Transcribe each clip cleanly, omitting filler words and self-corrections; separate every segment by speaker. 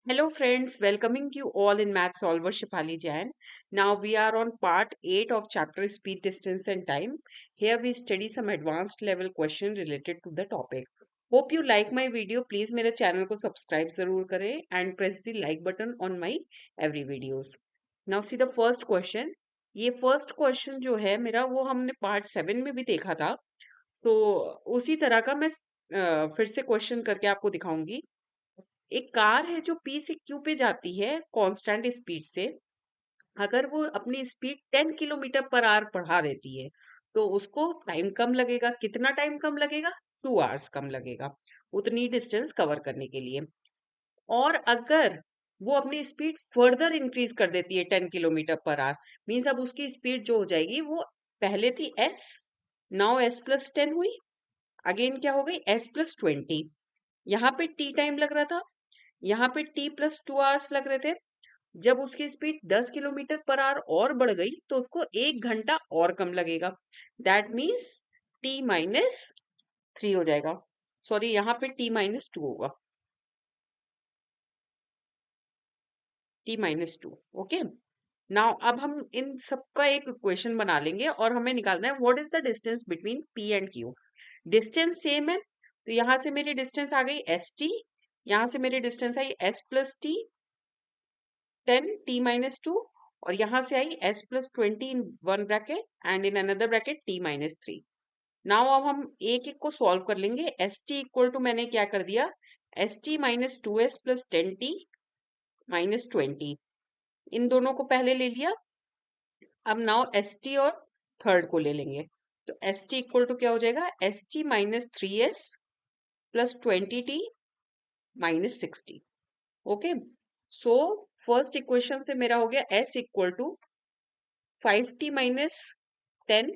Speaker 1: Hello friends, welcoming you all in Math Solver Shifali Jain. Now we are on part 8 of chapter Speed, Distance and Time. Here we study some advanced level question related to the topic. Hope you like my video. Please मेरे channel को subscribe जरूर करें and press the like button on my every videos. Now see the first question. ये first question जो है मेरा वो हमने part 7 में भी देखा था. तो उसी तरह का मैं फिर से क्वेश्चन करके आपको दिखाऊंगी. एक कार है जो पी से क्यू पे जाती है कांस्टेंट स्पीड से. अगर वो अपनी स्पीड 10 किलोमीटर पर आवर बढ़ा देती है तो उसको टाइम कम लगेगा. कितना टाइम कम लगेगा? 2 आवर्स कम लगेगा उतनी डिस्टेंस कवर करने के लिए. और अगर वो अपनी स्पीड फर्दर इंक्रीज कर देती है 10 किलोमीटर पर आवर, मीन्स अब उसकी स्पीड जो हो जाएगी वो पहले थी एस, नाउ S+10 हुई, अगेन क्या हो गई S+20. यहाँ पे टी टाइम लग रहा था, यहाँ पे T+2 आवर्स लग रहे थे. जब उसकी स्पीड 10 किलोमीटर पर आवर और बढ़ गई तो उसको 1 घंटा और कम लगेगा. दैट मीन्स T-3 हो जाएगा. सॉरी, यहाँ पे T-2 होगा. T-2. ओके. नाउ अब हम इन सबका एक इक्वेशन बना लेंगे और हमें निकालना है what is the distance between P and Q. Distance same है तो यहाँ से मेरी डिस्टेंस आ गई ST, यहाँ से मेरी डिस्टेंस आई S+T 10T-2, और यहां से आई S+20 in one bracket and in another bracket T-3. Now अब हम एक एक को सॉल्व कर लेंगे. ST इक्वल टू मैंने क्या कर दिया, ST-2S+10T-20, इन दोनों को पहले ले लिया. अब नाउ ST और थर्ड को ले लेंगे. तो ST इक्वल टू क्या हो जाएगा, ST-3S+20T-60. ओके. सो फर्स्ट इक्वेशन से मेरा हो गया S इक्वल टू 5T-10,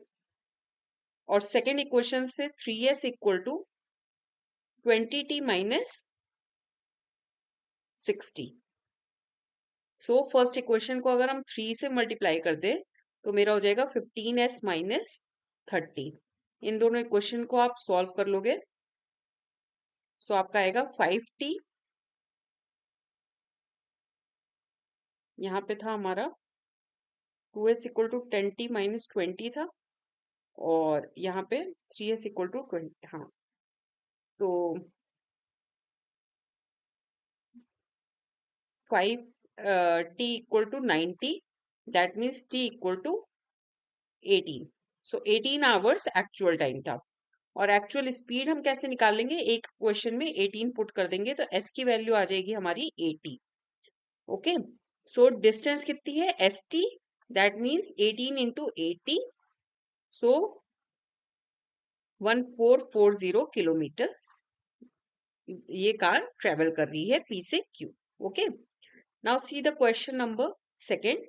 Speaker 1: और सेकेंड इक्वेशन से 3S equal to 20T-60. So first equation को अगर हम 3 से मल्टीप्लाई कर दे तो मेरा हो जाएगा 15S-30. इन दोनों इक्वेशन को आप सॉल्व कर लोगे. सो आपका आएगा 5T, यहाँ पे था हमारा 2S इक्वल टू 10T-20 था, और यहाँ पे 3S इक्वल टू 20. हाँ, तो 5T equal to 90, that means T equal to 18. So 18 hours actual time था. और एक्चुअल स्पीड हम कैसे निकालेंगे, एक क्वेश्चन में 18 पुट कर देंगे तो S की वैल्यू आ जाएगी हमारी 80. ओके. सो डिस्टेंस कितनी है ST, that means 18 into 80. So 1440 kilometre ये कार ट्रेवल कर रही है P से Q. Okay. Now see the question number second.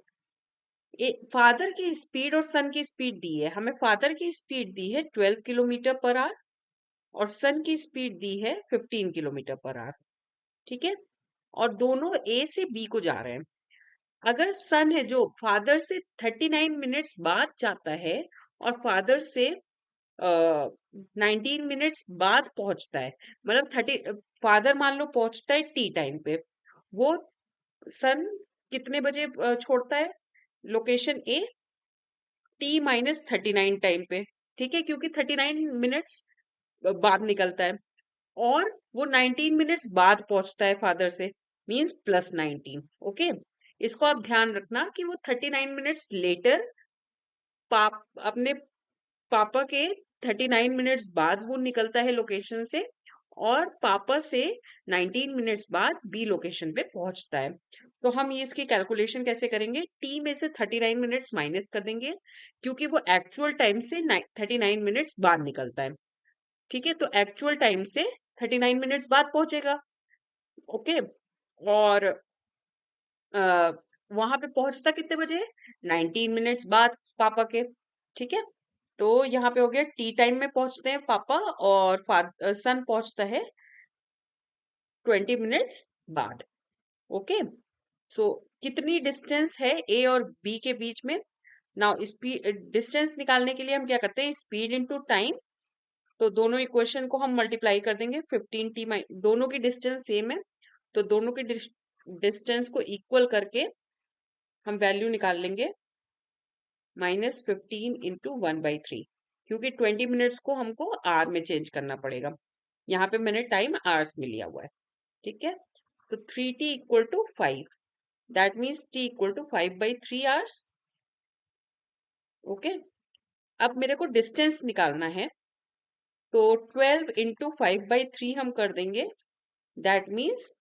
Speaker 1: Father की स्पीड और सन की स्पीड दी है. हमें फादर की स्पीड दी है 12 किलोमीटर पर आवर और सन की स्पीड दी है 15 किलोमीटर पर आवर. ठीक है. और दोनों ए से बी को जा रहे हैं. अगर सन है जो फादर से 39 मिनट्स बाद जाता है और फादर से 19 मिनट्स बाद पहुंचता है, मतलब 30, फादर मान लो पहुंचता है टी टाइम पे, वो सन कितने बजे छोड़ता है लोकेशन ए, T-39 टाइम पे. ठीक है, क्योंकि 39 मिनट्स बाद निकलता है और वो 19 मिनट्स बाद पहुंचता है फादर से, मींस +19. ओके. इसको आप ध्यान रखना कि वो 39 मिनट्स लेटर अपने पापा के 39 मिनट्स बाद वो निकलता है लोकेशन से, और पापा से 19 मिनट्स बाद बी लोकेशन पे पहुंचता है. तो हम ये इसकी कैलकुलेशन कैसे करेंगे, टी में से 39 मिनट्स माइनस कर देंगे क्योंकि वो एक्चुअल टाइम से 39 मिनट्स बाद निकलता है. ठीक है, तो एक्चुअल टाइम से 39 मिनट्स बाद पहुंचेगा. ओके. और वहां पे पहुंचता कितने बजे, 19 मिनट्स बाद पापा के. ठीक है. तो यहाँ पे हो गया टी टाइम में पहुंचते हैं पापा और सन पहुंचता है 20 मिनट्स बाद. ओके. सो कितनी डिस्टेंस है ए और बी के बीच में. नाउ स्पीड डिस्टेंस निकालने के लिए हम क्या करते हैं, स्पीड इनटू टाइम. तो दोनों इक्वेशन को हम मल्टीप्लाई कर देंगे. 15T, दोनों की डिस्टेंस सेम है तो दोनों की डिस्टेंस को इक्वल करके हम वैल्यू निकाल लेंगे -15 इंटू 1/3, क्योंकि 20 मिनट्स को हमको आर में चेंज करना पड़ेगा। यहाँ पे मैंने टाइम आवर्स में लिया हुआ है। ठीक है, तो 3t equal to 5, that means t equal to 5/3 hours. Okay, अब मेरे को डिस्टेंस निकालना है, तो 12 इंटू 5/3 हम कर देंगे, दैट मीन्स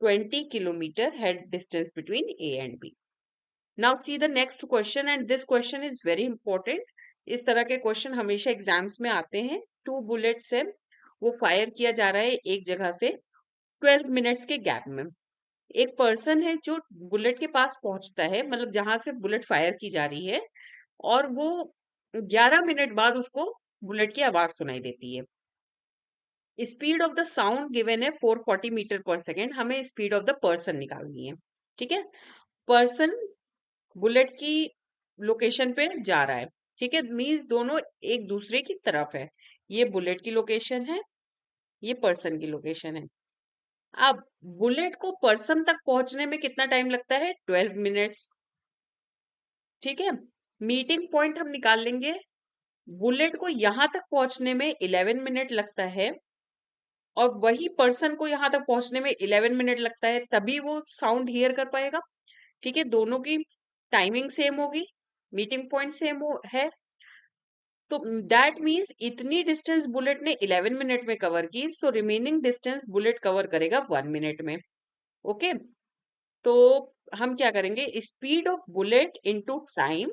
Speaker 1: 20 किलोमीटर है distance between A and B. Now see the next question, and this question is very important. इस तरह के क्वेश्चन हमेशा एग्जाम्स में आते हैं। 2 बुलेट्स है, वो फायर किया जा रहा है एक जगह से 12 मिनट्स के गैप में। एक पर्सन है जो बुलेट के पास पहुंचता है, मतलब जहां से बुलेट फायर की जा रही है, और वो 11 मिनट बाद उसको बुलेट की आवाज सुनाई देती है। Speed of the sound given है 440 मीटर पर सेकेंड। हमें स्पीड ऑफ द पर्सन निकालनी है। ठीक है, पर्सन बुलेट की लोकेशन पे जा रहा है। ठीक है, मीन्स दोनों एक दूसरे की तरफ है। ये बुलेट की लोकेशन है, ये पर्सन की लोकेशन है। अब बुलेट को पर्सन तक पहुंचने में कितना टाइम लगता है? 12 मिनट्स। ठीक है, मीटिंग पॉइंट हम निकाल लेंगे। बुलेट को यहां तक पहुंचने में 11 मिनट लगता है, और वही पर्सन को यहां तक पहुंचने में 11 मिनट लगता है, तभी वो साउंड हियर कर पाएगा। ठीक है, दोनों की टाइमिंग सेम होगी, मीटिंग पॉइंट सेम है, तो दैट मीन्स इतनी डिस्टेंस बुलेट ने 11 मिनट में कवर की, so remaining distance bullet cover करेगा 1 मिनट में। ओके, तो हम क्या करेंगे, speed of bullet into time,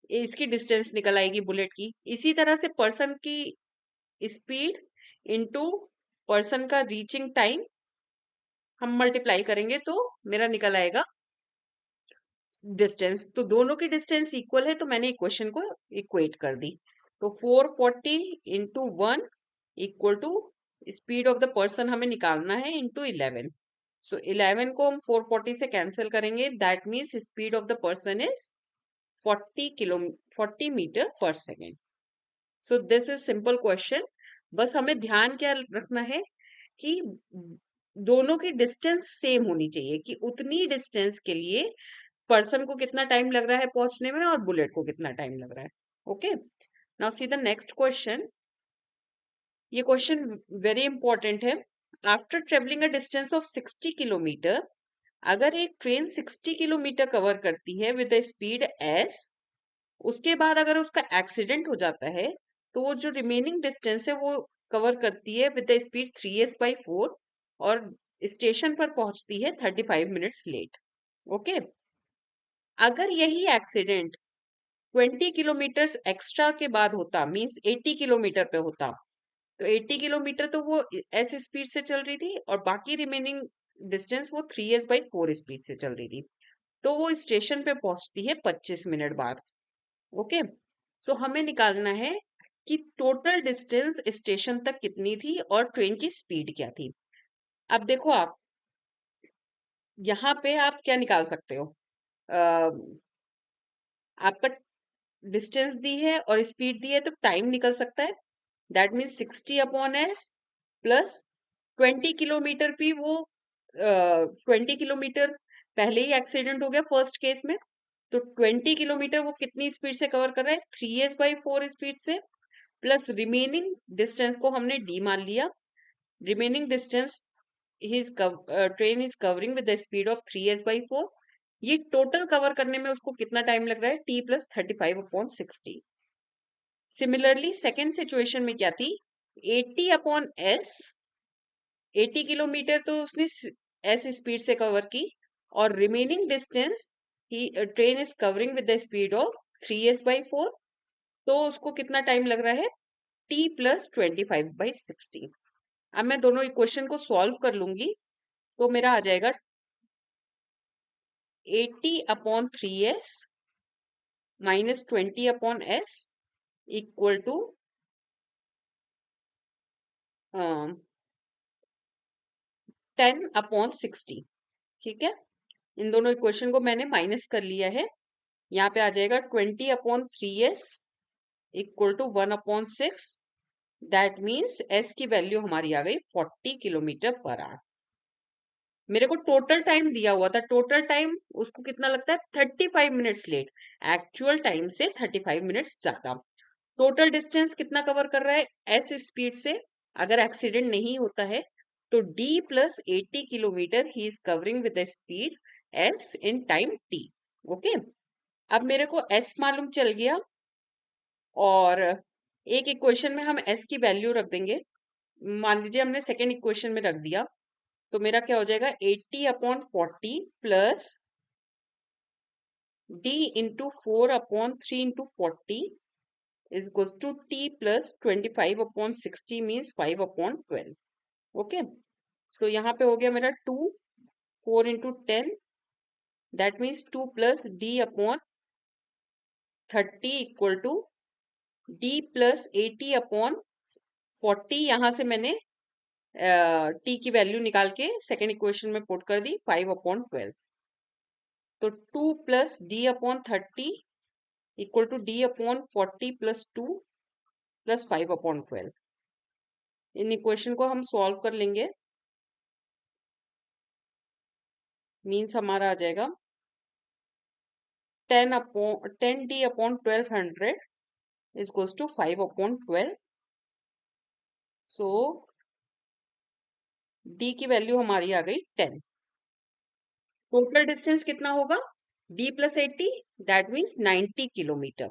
Speaker 1: इसकी डिस्टेंस निकल आएगी बुलेट की। इसी तरह से पर्सन की स्पीड इनटू पर्सन का रीचिंग टाइम हम मल्टीप्लाई करेंगे, तो मेरा निकल आएगा डिस्टेंस। तो दोनों की डिस्टेंस इक्वल है, तो मैंने इक्वेशन को इक्वेट कर दी। तो 440 into 1 equal to speed of the person हमें निकालना है इंटू 11। सो 11 को हम 440 से कैंसिल करेंगे, that means speed of the person is 40 metre per second. So this is simple question. बस हमें ध्यान क्या रखना है कि दोनों की डिस्टेंस सेम होनी चाहिए, कि उतनी डिस्टेंस के लिए पर्सन को कितना टाइम लग रहा है पहुंचने में और बुलेट को कितना टाइम लग रहा है। Okay, now see the next question. ये क्वेश्चन वेरी इंपॉर्टेंट है। After travelling a distance of 60 kilometre, अगर एक ट्रेन 60 किलोमीटर कवर करती है विद स्पीड एस, उसके बाद अगर उसका एक्सीडेंट हो जाता है, तो वो जो रिमेनिंग डिस्टेंस है वो कवर करती है विद द स्पीड 3s/4, और स्टेशन पर पहुंचती है 35 मिनट्स लेट। ओके, अगर यही एक्सीडेंट 20 किलोमीटर एक्स्ट्रा के बाद होता, मींस 80 किलोमीटर पे होता, तो 80 किलोमीटर तो वो ऐसे स्पीड से चल रही थी, और बाकी रिमेनिंग डिस्टेंस वो 3s/4 स्पीड से चल रही थी, तो वो स्टेशन पे पहुंचती है 25 मिनट बाद। ओके, सो हमें निकालना है कि टोटल डिस्टेंस स्टेशन तक कितनी थी और ट्रेन की स्पीड क्या थी। अब देखो, आप यहाँ पे आप क्या निकाल सकते हो, आपका डिस्टेंस दी है और स्पीड दी है, तो टाइम निकल सकता है। That means 60/s plus 20 kilometre भी वो 20 किलोमीटर पहले ही एक्सीडेंट हो गया फर्स्ट केस में, तो 20 किलोमीटर वो कितनी स्पीड से कवर कर रहा है? 3s/4 स्पीड से, प्लस रिमेनिंग डिस्टेंस को हमने डी मान लिया। Remaining distance train is covering with the speed of 3s/4। ये टोटल कवर करने में उसको कितना टाइम लग रहा है? t+35/60। सिमिलरली सेकेंड सिचुएशन में क्या थी? 80/s, 80 किलोमीटर तो उसने एस स्पीड से कवर की, और remaining distance he train is covering with the speed of 3s/4, तो उसको कितना टाइम लग रहा है? t+25/60। अब मैं दोनों इक्वेशन को सॉल्व कर लूंगी, तो मेरा आ जाएगा 80/3s -20/s इक्वल टू 10/60। ठीक है, इन दोनों इक्वेशन को मैंने माइनस कर लिया है। यहाँ पे आ जाएगा 20/3s equal to 1/6। That means s की वैल्यू हमारी आ गई 40 किलोमीटर पर आवर। मेरे को टोटल टाइम दिया हुआ था, टोटल टाइम उसको कितना लगता है, 35 मिनट्स लेट, एक्चुअल टाइम से 35 मिनट्स ज्यादा। टोटल डिस्टेंस कितना कवर कर रहा है एस स्पीड से, अगर एक्सीडेंट नहीं होता है तो D plus 80 kilometre he is covering with the speed S in time T. Okay, अब मेरे को एस मालूम चल गया, और एक इक्वेशन में हम एस की वैल्यू रख देंगे। मान लीजिए हमने सेकेंड इक्वेशन में रख दिया, तो मेरा क्या हो जाएगा, 80/40 plus d into 4/3 into 40 is equals to t plus 25/60 means 5/12। Okay, so यहाँ पे हो गया मेरा 2, 4 into 10, that means 2 plus d/30 equal to d+80/40। यहाँ से मैंने t की वैल्यू निकाल के सेकेंड इक्वेशन में पुट कर दी, 5/12। तो 2 plus d/30 equal to d/40 plus 2 plus 5/12। इन इक्वेशन को हम सॉल्व कर लेंगे, मीन्स हमारा आ जाएगा 10d/1200 is equals to 5/12। So d की वैल्यू हमारी आ गई 10। टोटल डिस्टेंस कितना होगा, d+80, that means 90 kilometre.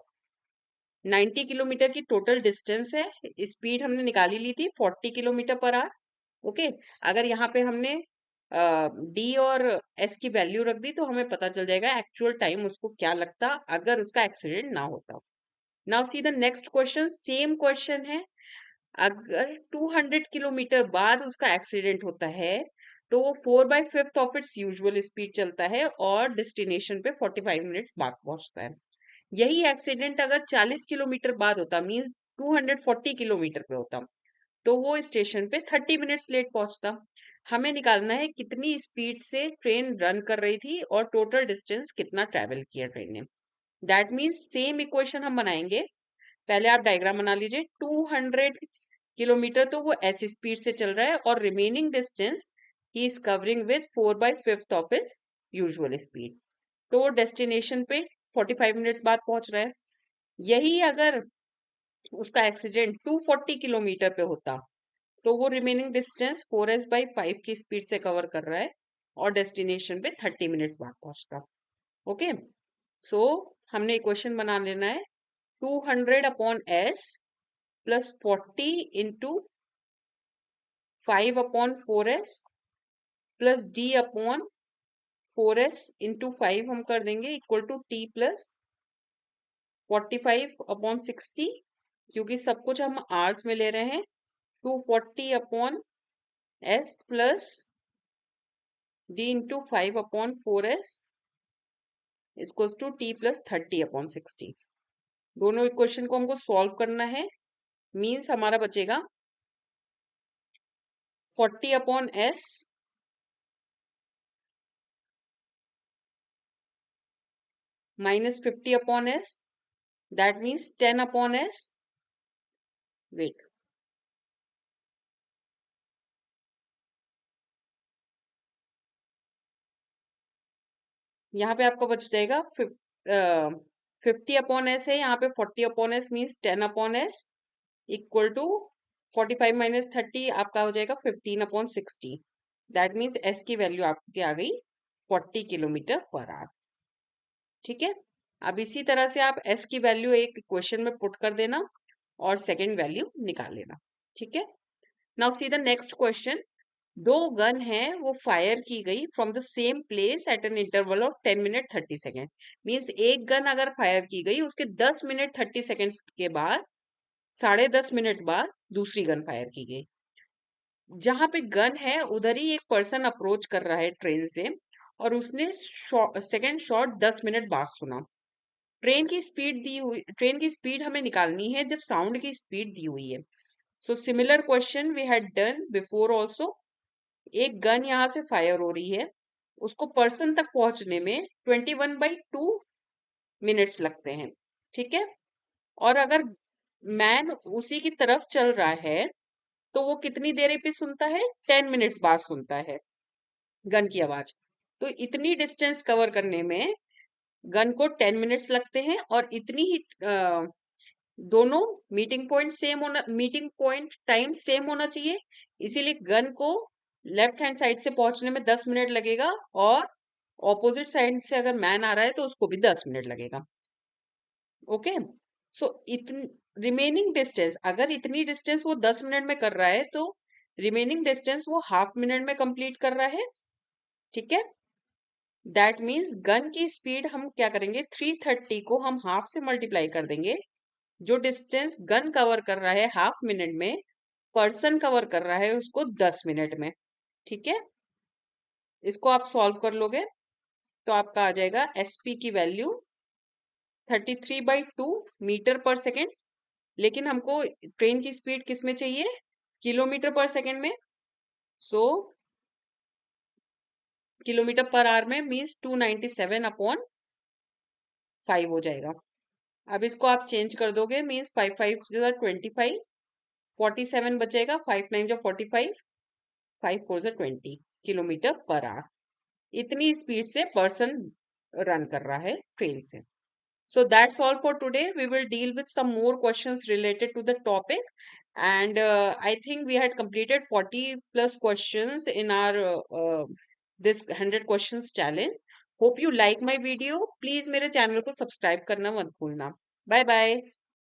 Speaker 1: 90 kilometre की टोटल डिस्टेंस है, स्पीड हमने निकाली ली थी 40 किलोमीटर पर आवर। ओके, अगर यहाँ पे हमने डी और एस की वैल्यू रख दी तो हमें पता चल जाएगा एक्चुअल टाइम उसको क्या लगता अगर उसका एक्सीडेंट ना होता। Now see the next question, same question है। अगर 200 किलोमीटर बाद उसका एक्सीडेंट होता है तो वो 4/5 ऑफ इट्स यूजुअल स्पीड चलता है और डेस्टिनेशन पे 45 मिनट्स बाद पहुंचता है। यही एक्सीडेंट अगर 40 किलोमीटर बाद होता, मीन्स 240 किलोमीटर पे होता, तो वो स्टेशन पे 30 मिनट्स लेट पहुंचता। हमें निकालना है कितनी स्पीड से ट्रेन रन कर रही थी और टोटल डिस्टेंस कितना ट्रेवल किया ट्रेन ने। दैट मीन्स सेम इक्वेशन हम बनाएंगे। पहले आप डायग्राम बना लीजिए, 200 किलोमीटर तो वो ऐसी स्पीड से चल रहा है और remaining distance he is covering with 4/5 of its usual speed, तो वो डेस्टिनेशन पे 45 मिनट्स बाद पहुंच रहा है। यही अगर उसका एक्सीडेंट 240 किलोमीटर पे होता तो वो रिमेनिंग डिस्टेंस 4s/5 की स्पीड से कवर कर रहा है और डेस्टिनेशन पे 30 मिनट्स बाद पहुंचता। ओके, सो हमने इक्वेशन बना लेना है, 200/s plus 40 into 5/4s plus d/4s into 5 हम कर देंगे इक्वल टू t प्लस 45/60, क्योंकि सब कुछ हम आवर्स में ले रहे हैं। 240/s plus d/5/4s equals to t plus 30/60। दोनों इक्वेशन को हमको सॉल्व करना है, मीन्स हमारा बचेगा 40/s minus 50/s, that means 10/s। Wait, यहाँ पे आपका बच जाएगा 50/s है, यहाँ पे 40/s means 10/s equal to 45 minus 30 आपका हो जाएगा 15/60। दैट मीन्स एस की वैल्यू आपकी आ गई 40 किलोमीटर पर आवर। ठीक है, अब इसी तरह से आप एस की वैल्यू एक क्वेश्चन में पुट कर देना और सेकेंड वैल्यू निकाल लेना। ठीक है, now see the next question. दो गन है वो फायर की गई from the same place at an interval of 10 minute 30 second. Means एक गन अगर फायर की गई उसके 10 मिनट 30 सेकेंड्स के बाद, 10.5 मिनट बाद दूसरी गन फायर की गई। जहां पे गन है उधर ही एक पर्सन अप्रोच कर रहा है ट्रेन से और उसने सेकेंड शॉट 10 मिनट बाद सुना। ट्रेन की स्पीड हमें निकालनी है जब साउंड की स्पीड दी हुई है। So similar question we had done before also. एक गन यहाँ से फायर हो रही है, उसको पर्सन तक पहुंचने में 21/2 मिनट्स लगते हैं। ठीक है, और अगर मैन उसी की तरफ चल रहा है तो वो कितनी देर पे सुनता है, 10 मिनट्स बाद सुनता है। गन की आवाज। तो इतनी डिस्टेंस कवर करने में गन को 10 मिनट्स लगते हैं, और इतनी ही दोनों मीटिंग पॉइंट टाइम सेम होना चाहिए। इसीलिए गन को लेफ्ट हैंड साइड से पहुंचने में 10 मिनट लगेगा, और ऑपोजिट साइड से अगर मैन आ रहा है तो उसको भी 10 मिनट लगेगा। ओके, सो इतनी रिमेनिंग डिस्टेंस, अगर इतनी डिस्टेंस वो 10 मिनट में कर रहा है तो रिमेनिंग डिस्टेंस वो हाफ मिनट में कंप्लीट कर रहा है। ठीक है, दैट मीन्स गन की स्पीड हम क्या करेंगे, 330 को हम हाफ से मल्टीप्लाई कर देंगे। जो डिस्टेंस गन कवर कर रहा है हाफ मिनट में, पर्सन कवर कर रहा है उसको 10 मिनट में। ठीक है, इसको आप सॉल्व कर लोगे तो आपका आ जाएगा एसपी की वैल्यू 33/2 मीटर पर सेकेंड। लेकिन हमको ट्रेन की स्पीड किस में चाहिए, किलोमीटर पर सेकेंड में। सो किलोमीटर पर आवर में मीन्स 297/5 हो जाएगा। अब इसको आप चेंज कर दोगे, मीन्स 5 5 25, 47 बचेगा, 5 9 45, 5 4 20 किलोमीटर पर आवर। इतनी स्पीड से पर्सन रन कर रहा है ट्रेन से। So that's all for today. We will deal with some more questions related to the topic. And I think we had completed 40 plus questions in our this 100 questions challenge. Hope you like my video. Please मेरे channel को subscribe करना मत भूलना. Bye bye.